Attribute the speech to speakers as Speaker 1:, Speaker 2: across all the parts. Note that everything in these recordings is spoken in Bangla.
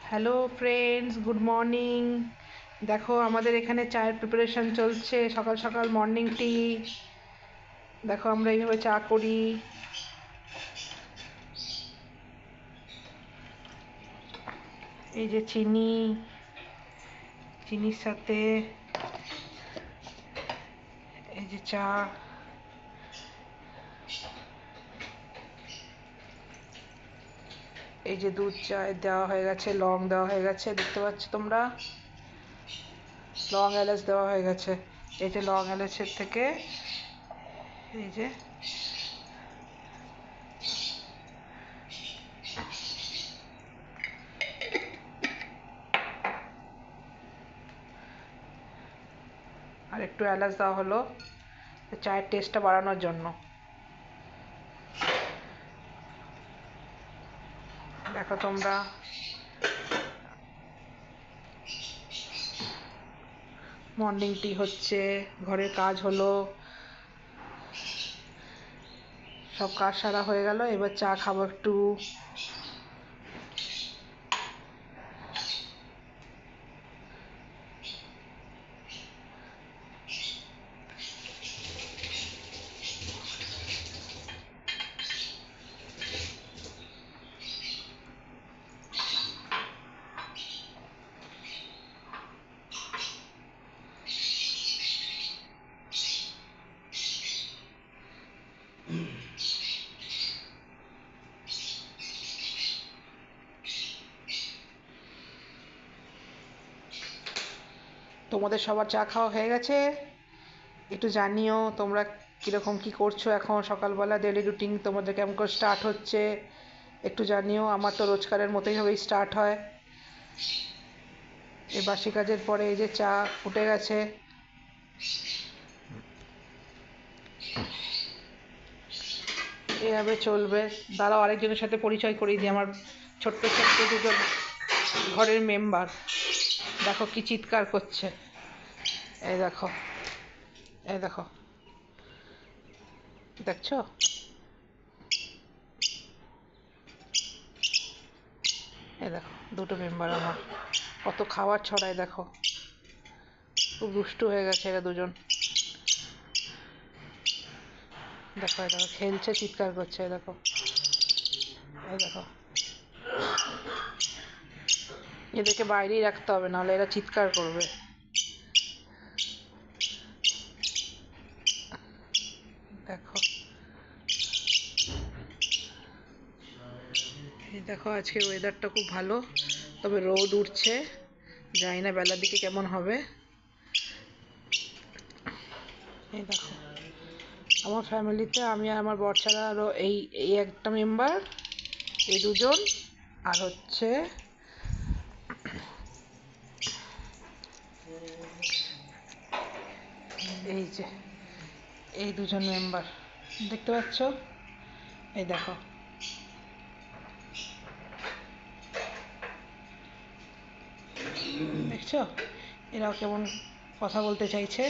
Speaker 1: Hello friends, good morning. দেখো আমাদের এখানে চায়ের প্রিপারেশন চলছে, সকাল সকাল মর্নিং টি। দেখো আমরা এইভাবে চা করি। এই যে চিনি, চিনির সাথে এই যে চা, এই যে দুধ চায় দেওয়া হয়ে গেছে, লং দেওয়া হয়ে গেছে, দেখতে পাচ্ছ তোমরা, লং এলাচ দেওয়া হয়ে গেছে। এই যে লং এলাচের থেকে এই যে আর একটু এলাচ দেওয়া হলো চায়ের টেস্টটা বাড়ানোর জন্য। দেখো তোমরা, মর্নিং টি হচ্ছে, ঘরের কাজ হলো, সব কাজ সারা হয়ে গেল, এবার চা খাবো একটু। তোমাদের সবার চা খাওয়া হয়ে গেছে? একটু জানিও তোমরা কীরকম কী করছো, এখন সকালবেলা ডেলি রুটিন তোমাদের কেমন করে স্টার্ট হচ্ছে একটু জানিও। আমার তো রোজকারের মতোই ভাবেই স্টার্ট হয়। এই বাসি কাজের পরে এই যে চা ফুটে গেছে, এভাবে চলবে। দাঁড়াও আরেকজনের সাথে পরিচয় করিয়ে দিই, আমার ছোট্ট ছোট্ট দুজন ঘরের মেম্বার। দেখো কি চিৎকার করছে, এই দেখো, এই দেখো, দেখছো? এই দেখো দুটো মেম্বার আমার, কত খাবার ছড়ায় দেখো, খুব দুষ্টু হয়ে গেছে এরা দুজন। দেখো এই দেখো খেলছে, চিৎকার করছে, এই দেখো, এই দেখো। এদেরকে বাইরেই রাখতে হবে, নাহলে এরা চিৎকার করবে। দেখো, এই দেখো আজকের ওয়েদারটা খুব ভালো, তবে রোদ উঠছে, জানি না বেলার দিকে কেমন হবে। এই দেখো আমার ফ্যামিলিতে আমি আর আমার বর ছাড়া আরও এই এই একটা মেম্বার, এই দুজন, আর হচ্ছে এই যে এই দুজন মেম্বার, দেখতে পাচ্ছ? এই দেখো, দেখছো এরাও কেমন কথা বলতে চাইছে।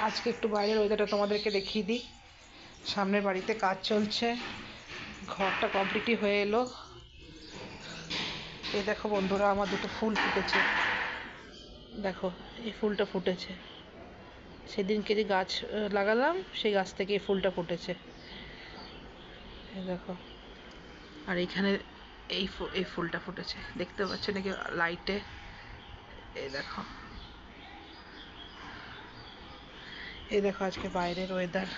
Speaker 1: আজকে একটু বাইরের ওয়েদারটা তোমাদেরকে দেখিয়ে দিই। সামনের বাড়িতে কাজ চলছে, ঘরটা কমপ্লিটই হয়ে এলো। এই দেখো বন্ধুরা, আমার দুটো ফুল ফুটেছে, দেখো এই ফুলটা ফুটেছে, সেদিনকে যে গাছ লাগালাম সেই গাছ থেকে এই ফুলটা ফুটেছে, এই দেখো। আর এইখানে এই ফুলটা ফুটেছে, দেখতে পাচ্ছ নাকি লাইটে? এই দেখো, এই দেখো আজকে বাইরের ওয়েদার।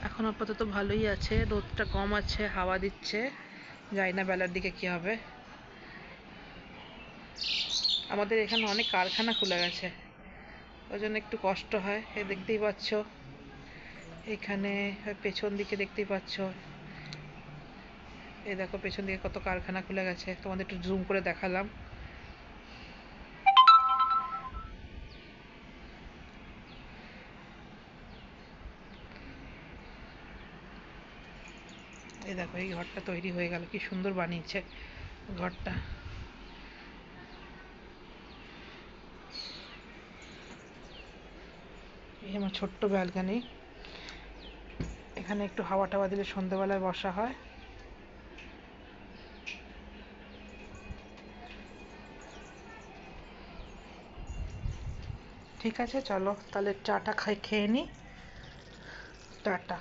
Speaker 1: এখন আপাতত ভালোই আছে, রোদটা কম আছে, হাওয়া দিচ্ছে, জানি না বেলার দিকে কি হবে। আমাদের এখানে অনেক কারখানা খুলে গেছে, ওই জন্য একটু কষ্ট হয়। এ দেখতেই পাচ্ছ, এখানে পেছন দিকে দেখতেই পাচ্ছ, এই দেখো পেছন দিকে কত কারখানা খুলে গেছে, তোমাদের একটু জুম করে দেখালাম। এই দেখো এই ঘরটা তৈরি হয়ে গেল, কি সুন্দর বানিয়েছে ঘরটা। এই আমার ছোট্ট ব্যালকনি, এখানে একটু হাওয়া টাওয়া দিলে সন্ধ্যেবেলায় বসা হয়। ঠিক আছে, চলো তাহলে চাটা খেয়ে নিই। টাটা।